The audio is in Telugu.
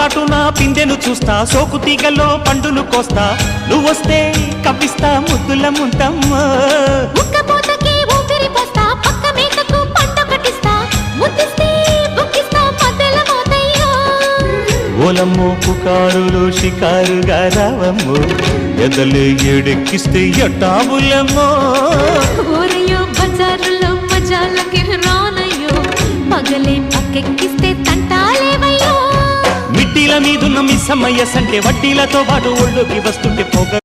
చాటున పిందెను చూస్తా, సోకు తీగల్లో పండును కోస్తా, నువ్వొస్తే కప్పిస్తా ముద్దుల ముంతమ్మ. ఉక్కపోతకి ఊపిరి పోస్తా, పక్క మేకకు పంట కట్టిస్తా, ముద్దిస్తే బుక్కిస్తా మధ్యల మోతయ్యో. ఓలమ్మో పుకారులు షికారుగా రావమ్మో, ఎదలు ఎడెక్కిస్తే ఎట్టాబులమ్మో. ఊరయ్యో బజారులో మజాలకి రానయ్యో, పగలే పక్కెక్కిస్తే తంటాలేవయ్యో. మిట్టిల మీదున్న మిస్సమ్మయ్య సంటే వడ్డీలతో పాటు ఒళ్ళోకి వస్తుంటే పొగ